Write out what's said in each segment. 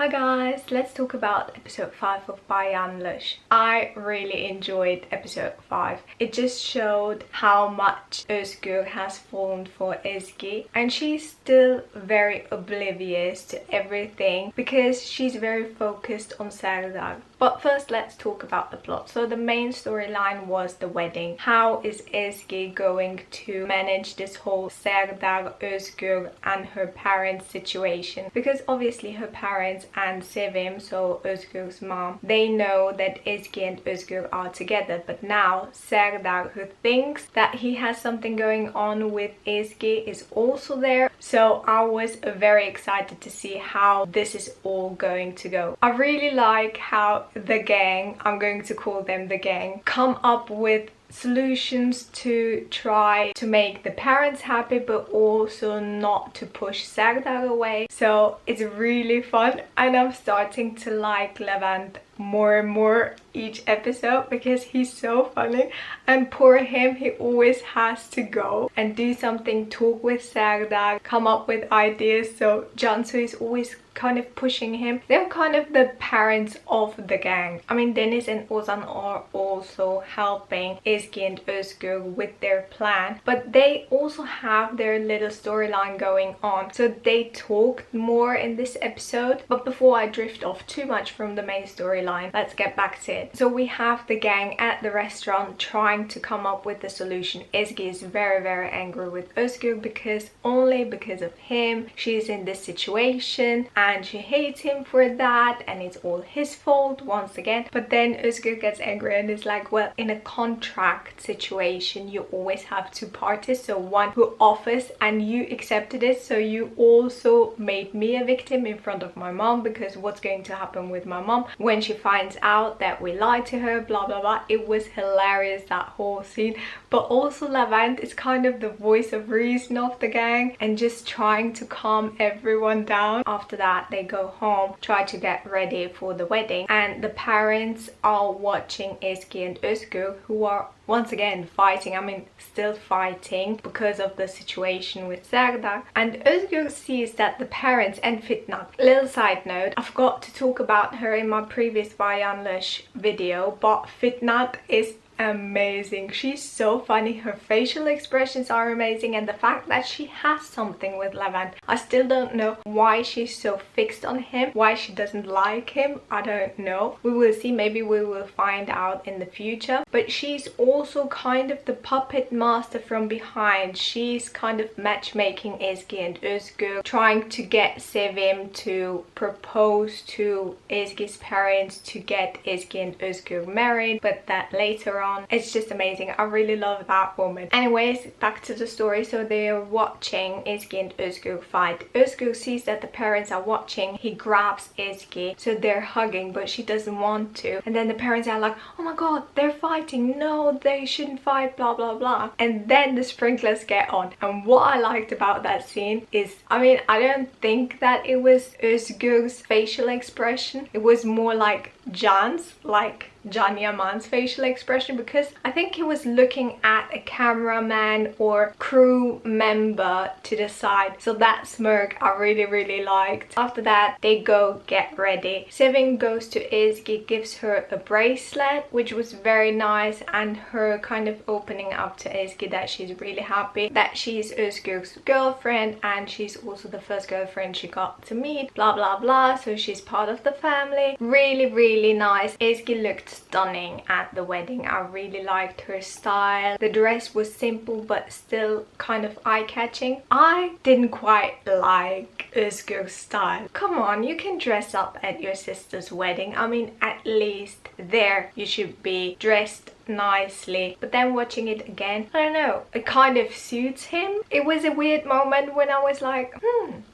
Hi guys, let's talk about episode 5 of Yanlış. I really enjoyed episode 5. It just showed how much Özgür has fallen for Ezgi, and she's still very oblivious to everything because she's very focused on Serdar. But first let's talk about the plot. So the main storyline was the wedding. How is Ezgi going to manage this whole Serdar, Özgür and her parents situation? Because obviously her parents and Sevim, so Özgür's mom, they know that Ezgi and Özgür are together. But now Serdar, who thinks that he has something going on with Ezgi, is also there. So I was very excited to see how this is all going to go. I really like how the gang, I'm going to call them the gang, come up with solutions to try to make the parents happy but also not to push Serdar away. So it's really fun and I'm starting to like Levent more and more each episode because he's so funny. And poor him, he always has to go and do something, talk with Serdar, come up with ideas. So Cansu is always kind of pushing him. They're kind of the parents of the gang. I mean, Deniz and Ozan are also helping Ezgi and Özgür with their plan, but they also have their little storyline going on. So they talked more in this episode. But before I drift off too much from the main storyline, let's get back to it. So we have the gang at the restaurant trying to come up with the solution. Ezgi is very angry with Özgür because only because of him she's in this situation and she hates him for that and it's all his fault once again. But then Özgür gets angry and is like, well, in a contract situation you always have two parties, so one who offers and you accepted it, so you also made me a victim in front of my mom, because what's going to happen with my mom when she finds out that we lied to her, blah blah blah. It was hilarious, that whole scene. But also Levent is kind of the voice of reason of the gang and just trying to calm everyone down. After that they go home, try to get ready for the wedding, and the parents are watching Ezgi and Özgür, who are once again fighting. I mean, still fighting because of the situation with Serdar. And Özgür sees that the parents and Fitnat, little side note, I forgot to talk about her in my previous Yanlış video, but Fitnat is amazing. She's so funny. Her facial expressions are amazing, and the fact that she has something with Levent. I still don't know why she's so fixed on him, why she doesn't like him. I don't know. We will see. Maybe we will find out in the future. But she's also kind of the puppet master from behind. She's kind of matchmaking Ezgi and Özgür, trying to get Sevim to propose to Ezgi's parents to get Ezgi and Özgür married, but that later on. It's just amazing. I really love that woman. Anyways, back to the story. So they are watching Ezgi and Özgür fight. Özgür sees that the parents are watching. He grabs Ezgi, so they're hugging, but she doesn't want to. And then the parents are like, oh my god, they're fighting, no, they shouldn't fight, blah blah blah. And then the sprinklers get on. And what I liked about that scene is, I mean, I don't think that it was Özgür's facial expression. It was more like Can's, like Can Yaman's facial expression, because I think he was looking at a cameraman or crew member to the side. So that smirk I really liked. After that they go get ready. Sevim goes to Ezgi, gives her a bracelet, which was very nice, and her kind of opening up to Ezgi that she's really happy that she's Özgür's girlfriend and she's also the first girlfriend she got to meet, blah blah blah. So she's part of the family. Really nice. Ezgi looked stunning at the wedding. I really liked her style. The dress was simple but still kind of eye-catching. I didn't quite like Özgür's style. Come on, you can dress up at your sister's wedding. I mean, at least there you should be dressed nicely. But then watching it again, I don't know, it kind of suits him. It was a weird moment when I was like,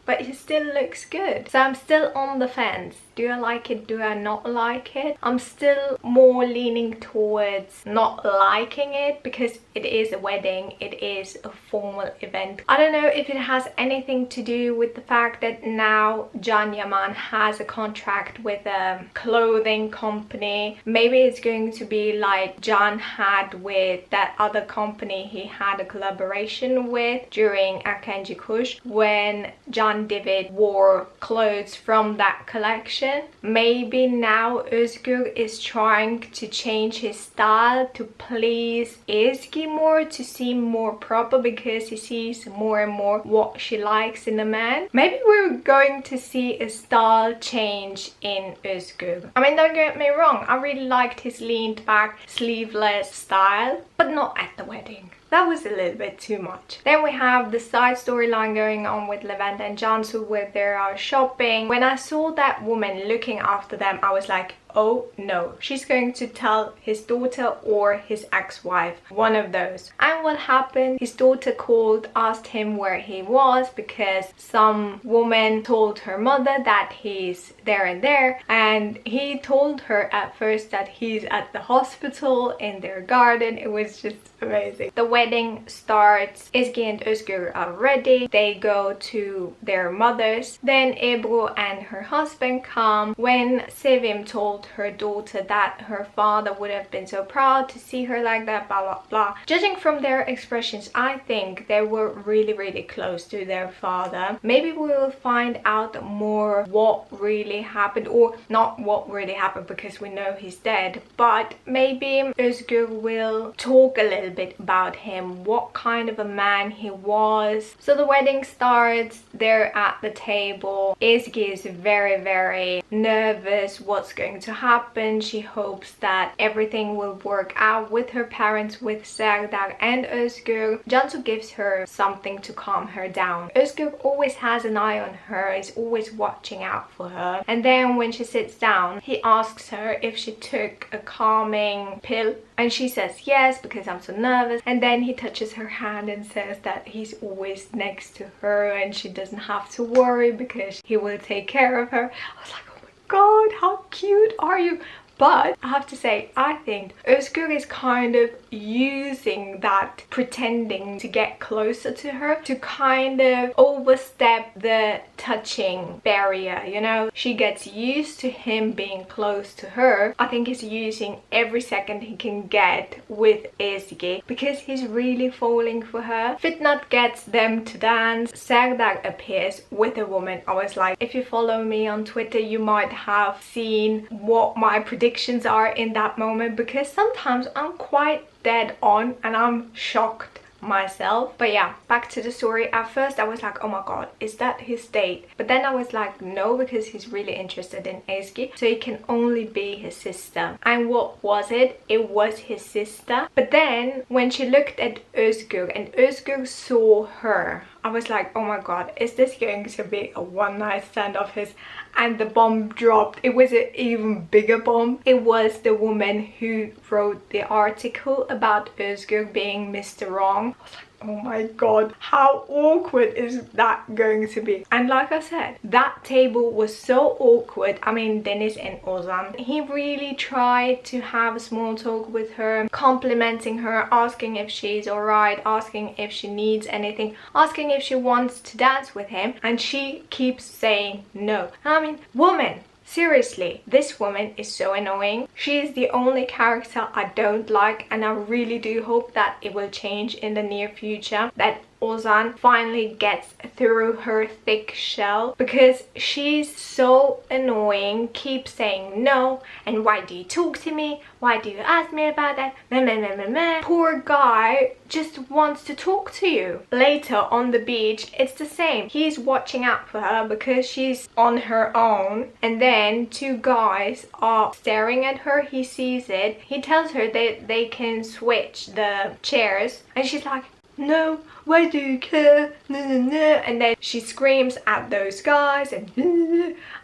but he still looks good. So I'm still on the fence. Do I like it? Do I not like it? I'm still more leaning towards not liking it because it is a wedding. It is a formal event. I don't know if it has anything to do with the fact that now Can Yaman has a contract with a clothing company. Maybe it's going to be like Can had with that other company he had a collaboration with during Erkenci Kuş, when Can Ozan David wore clothes from that collection. Maybe now Özgür is trying to change his style to please Ezgi more, to seem more proper, because he sees more and more what she likes in a man. Maybe we're going to see a style change in Özgür. I mean, don't get me wrong, I really liked his leaned back sleeveless style, but not at the wedding. That was a little bit too much. Then we have the side storyline going on with Levent and Cansu, where they are shopping. When I saw that woman looking after them, I was like, oh no, she's going to tell his daughter or his ex-wife, one of those. And what happened? His daughter called, asked him where he was, because some woman told her mother that he's there and there, and he told her at first that he's at the hospital in their garden. It was just amazing. The wedding starts. Ezgi and Özgür are ready. They go to their mothers. Then Ebru and her husband come. When Sevim told her daughter that her father would have been so proud to see her like that, blah blah blah. Judging from their expressions, I think they were really close to their father. Maybe we will find out more what really happened, or not what really happened because we know he's dead, but maybe Özgür will talk a little bit about him, what kind of a man he was. So the wedding starts. They're at the table. Ezgi is very nervous what's going to happen. She hopes that everything will work out with her parents, with Serdar and Özgür. Cansu gives her something to calm her down. Özgür always has an eye on her, is always watching out for her. And then when she sits down, he asks her if she took a calming pill, and she says yes, because I'm so nervous. And then he touches her hand and says that he's always next to her and she doesn't have to worry because he will take care of her. I was like, oh my god, how cute are you? But I have to say, I think Özgür is kind of using that pretending to get closer to her to kind of overstep the touching barrier, you know? She gets used to him being close to her. I think he's using every second he can get with Ezgi because he's really falling for her. Fitnat gets them to dance. Serdar appears with a woman. I was like, if you follow me on Twitter, you might have seen what my predictions are in that moment, because sometimes I'm quite dead on and I'm shocked myself. But yeah, back to the story. At first I was like, oh my god, is that his date? But then I was like, no, because he's really interested in Ezgi, so it can only be his sister. And what was it? It was his sister. But then when she looked at Özgür and Özgür saw her, I was like, oh my god, is this going to be a one night stand of his? And the bomb dropped. It was an even bigger bomb. It was the woman who wrote the article about Özgür being Mr. Wrong. I was like, oh my god, how awkward is that going to be? And like I said, that table was so awkward. I mean, Deniz and Ozan, he really tried to have a small talk with her, complimenting her, asking if she's alright, asking if she needs anything, asking if she wants to dance with him, and she keeps saying no. I mean, woman, seriously, this woman is so annoying. She is the only character I don't like, and I really do hope that it will change in the near future, that Ozan finally gets through her thick shell, because she's so annoying, keeps saying no, and why do you talk to me, why do you ask me about that, meh, meh, meh, meh, meh. Poor guy just wants to talk to you. Later on the beach, it's the same. He's watching out for her because she's on her own, and then two guys are staring at her. He sees it. He tells her that they can switch the chairs, and she's like, no, why do you care? And then she screams at those guys, and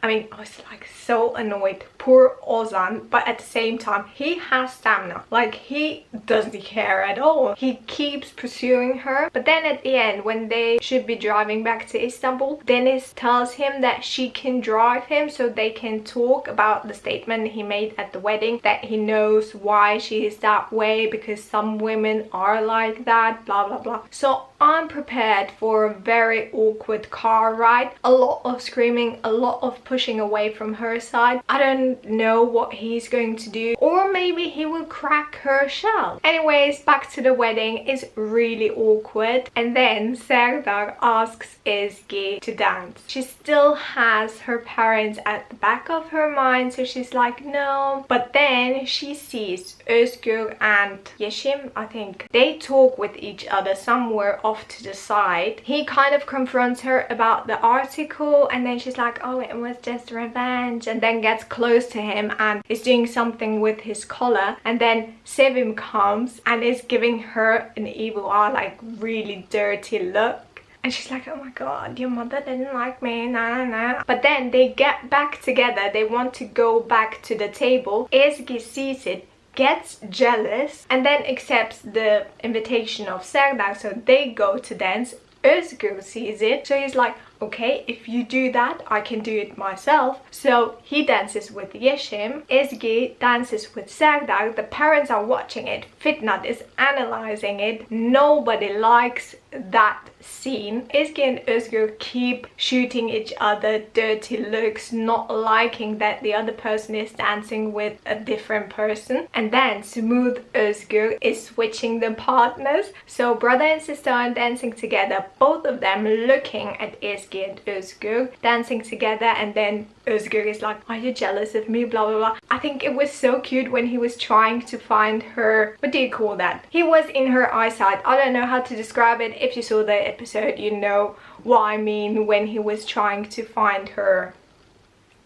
I mean, I was like so annoyed. Poor Ozan, but at the same time, he has stamina. Like, he doesn't care at all. He keeps pursuing her. But then at the end, when they should be driving back to Istanbul, Deniz tells him that she can drive him so they can talk about the statement he made at the wedding, that he knows why she is that way because some women are like that, blah blah blah blah. So I'm prepared for a very awkward car ride, a lot of screaming, a lot of pushing away from her side. I don't know what he's going to do, or maybe he will crack her shell. Anyways, back to the wedding. It's really awkward, and then Serdar asks Ezgi to dance. She still has her parents at the back of her mind, so she's like no, but then she sees Özgür and Yeşim, I think, they talk with each other somewhere off to the side. He kind of confronts her about the article, and then she's like, oh, it was just revenge, and then gets close to him and is doing something with his collar, and then Sevim comes and is giving her an evil eye, like really dirty look. And she's like, oh my god, your mother didn't like me, nah, nah, nah. But then they get back together. They want to go back to the table. Ezgi sees it, gets jealous, and then accepts the invitation of Serdar, so they go to dance. Özgür sees it, so he's like, okay, if you do that, I can do it myself. So he dances with Yeşim. Ezgi dances with Serdar. The parents are watching it. Fitnat is analyzing it. Nobody likes that scene. Ezgi and Özgür keep shooting each other dirty looks, not liking that the other person is dancing with a different person. And then Smooth Özgür is switching the partners. So brother and sister are dancing together, both of them looking at Ezgi and Özgür dancing together, and then Özgür is like, are you jealous of me, blah blah blah. I think it was so cute when he was trying to find her, what do you call that? He was in her eyesight. I don't know how to describe it. If you saw the episode, you know what I mean when he was trying to find her,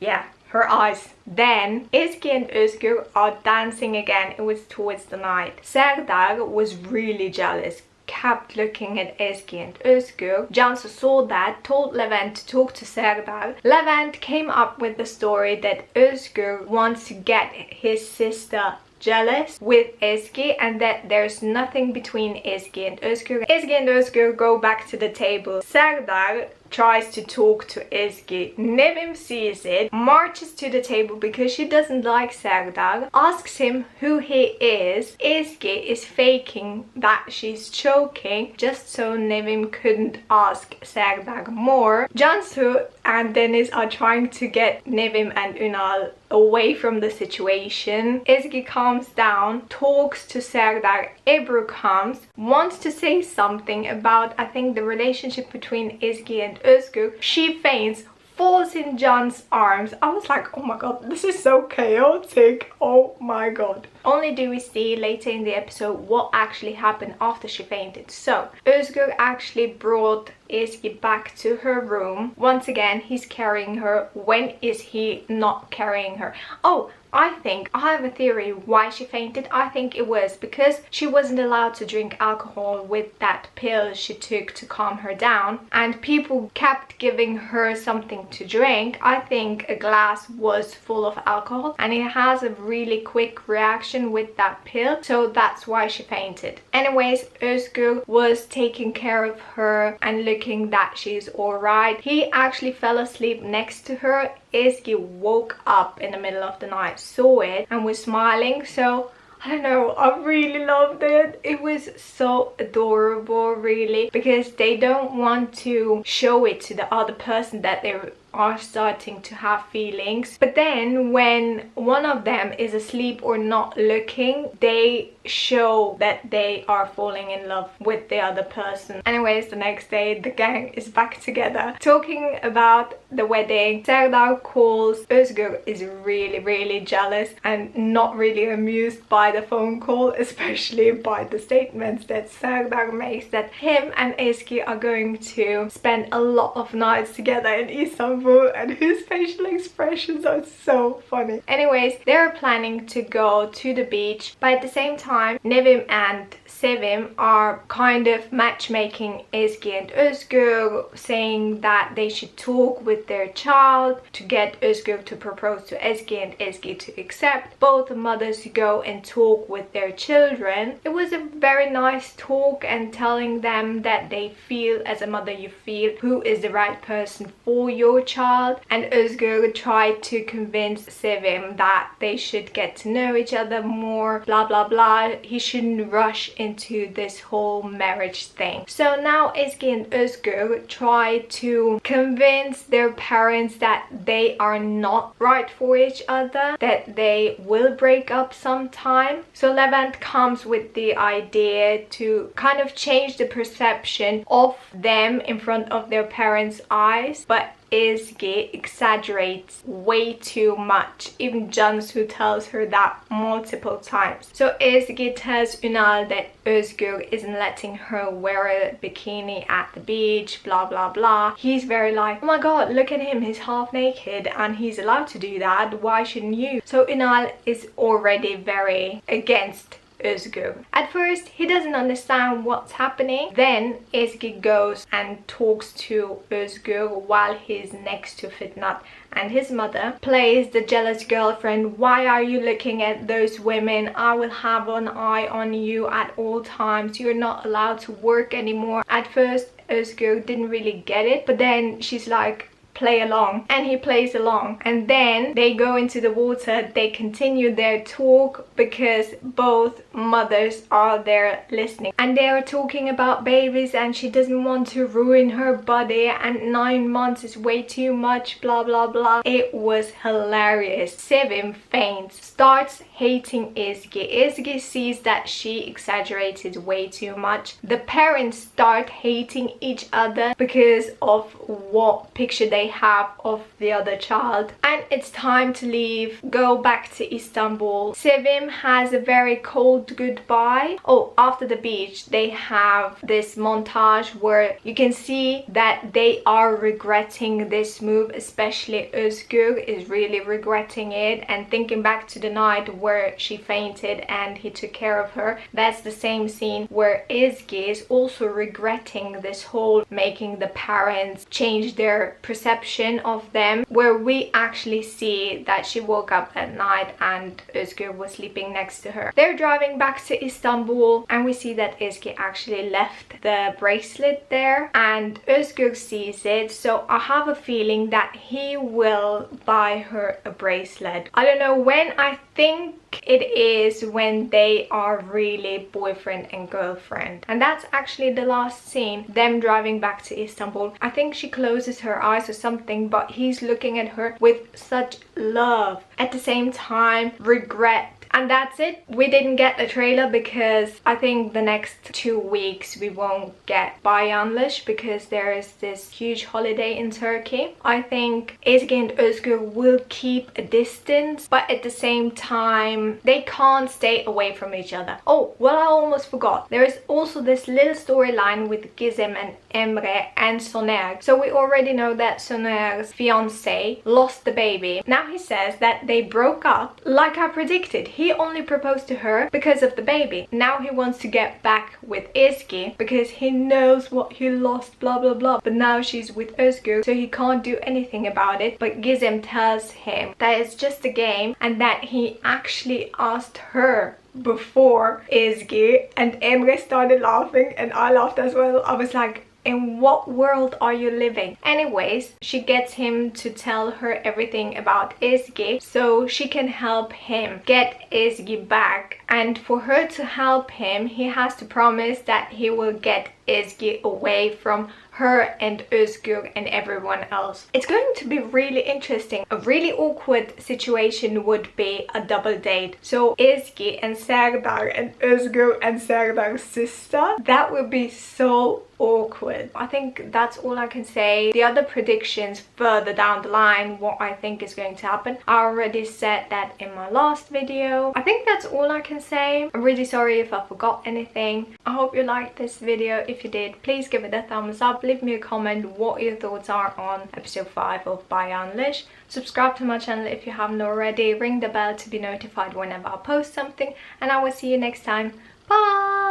yeah, her eyes. Then Ezgi and Özgür are dancing again. It was towards the night. Serdar was really jealous, kept looking at Ezgi and Özgür. Cansu saw that, told Levent to talk to Serdar. Levent came up with the story that Özgür wants to get his sister jealous with Ezgi, and that there's nothing between Ezgi and Özgür. Ezgi and Özgür go back to the table. Serdar tries to talk to Ezgi. Nevim sees it, marches to the table because she doesn't like Serdar, asks him who he is. Ezgi is faking that she's choking just so Nevim couldn't ask Serdar more. Cansu and Deniz are trying to get Nevim and Ünal away from the situation. Ezgi calms down, talks to Serdar. Ebru comes, wants to say something about, I think, the relationship between Ezgi and Özgür. She faints, falls in Can's arms. I was like, oh my god, this is so chaotic. Oh my god. Only do we see later in the episode what actually happened after she fainted. So Özgür actually brought Ezgi back to her room. Once again, he's carrying her. When is he not carrying her? Oh, I have a theory why she fainted. I think it was because she wasn't allowed to drink alcohol with that pill she took to calm her down, and people kept giving her something to drink. I think a glass was full of alcohol and it has a really quick reaction with that pill, so that's why she fainted. Anyways, Özgür was taking care of her and looking that she's alright. He actually fell asleep next to her. Ezgi woke up in the middle of the night, saw it, and was smiling. So I don't know, I really loved it. It was so adorable, really, because they don't want to show it to the other person that they are starting to have feelings. But then when one of them is asleep or not looking, they show that they are falling in love with the other person. Anyways, the next day the gang is back together talking about the wedding. Serdar calls. Özgür is really jealous and not really amused by the phone call, especially by the statements that Serdar makes that him and Ezgi are going to spend a lot of nights together in Istanbul, and his facial expressions are so funny. Anyways, they're planning to go to the beach, but at the same time Nevim and Sevim are kind of matchmaking Ezgi and Özgür, saying that they should talk with their child to get Özgür to propose to Ezgi and Ezgi to accept. Both mothers go and talk with their children. It was a very nice talk, and telling them that they feel, as a mother you feel, who is the right person for your child, and Özgür tried to convince Sevim that they should get to know each other more, blah blah blah. He shouldn't rush into this whole marriage thing. So now Ezgi and Özgür try to convince their parents that they are not right for each other, that they will break up sometime. So Levent comes with the idea to kind of change the perception of them in front of their parents' eyes, but Ezgi exaggerates way too much. Even Cansu tells her that multiple times. So Ezgi tells Ünal that Özgür isn't letting her wear a bikini at the beach, blah blah blah. He's very like, oh my god, look at him, he's half naked and he's allowed to do that, why shouldn't you? So Ünal is already very against Özgür. At first, he doesn't understand what's happening. Then Ezgi goes and talks to Özgür while he's next to Fitnat, and his mother plays the jealous girlfriend. Why are you looking at those women? I will have an eye on you at all times. You're not allowed to work anymore. At first, Özgür didn't really get it, but then she's like, play along, and he plays along, and then they go into the water. They continue their talk because both mothers are there listening, and they are talking about babies, and she doesn't want to ruin her body, and 9 months is way too much, blah blah blah. It was hilarious. Sevim faints, starts hating Ezgi. Ezgi sees that she exaggerated way too much. The parents start hating each other because of what picture they have of the other child, and it's time to leave, go back to Istanbul. Sevim has a very cold goodbye. Oh, after the beach they have this montage where you can see that they are regretting this move, especially Özgür is really regretting it and thinking back to the night where she fainted and he took care of her. That's the same scene where Ezgi is also regretting this whole making the parents change their perception of them, where we actually see that she woke up at night and Özgür was sleeping next to her. They're driving back to Istanbul and we see that Ezgi actually left the bracelet there, and Özgür sees it, so I have a feeling that he will buy her a bracelet. I don't know when. I think it is when they are really boyfriend and girlfriend, and that's actually the last scene, them driving back to Istanbul. I think she closes her eyes or something, but he's looking at her with such love, at the same time regret. And that's it. We didn't get the trailer because I think the next 2 weeks we won't get by Yanlış because there is this huge holiday in Turkey. I think Ezgi and Özgür will keep a distance, but at the same time they can't stay away from each other. Oh, well, I almost forgot. There is also this little storyline with Gizem and Emre and Soner. So we already know that Soner's fiance lost the baby. Now he says that they broke up like I predicted. He only proposed to her because of the baby. Now he wants to get back with Ezgi because he knows what he lost, blah blah blah. But now she's with Özgür, so he can't do anything about it. But Gizem tells him that it's just a game and that he actually asked her before Ezgi, and Emre started laughing and I laughed as well. I was like, in what world are you living? Anyways, she gets him to tell her everything about Ezgi so she can help him get Ezgi back. And for her to help him, he has to promise that he will get Ezgi away from her and Özgür and everyone else. It's going to be really interesting. A really awkward situation would be a double date. So Ezgi and Serdar and Özgür and Serdar's sister. That would be so awkward. I think that's all I can say. The other predictions further down the line, what I think is going to happen, I already said that in my last video. I think that's all I can say. I'm really sorry if I forgot anything. I hope you liked this video. If you did, please give it a thumbs up. Leave me a comment what your thoughts are on episode 5 of Yanlış. Subscribe to my channel if you haven't already. Ring the bell to be notified whenever I post something, and I will see you next time. Bye!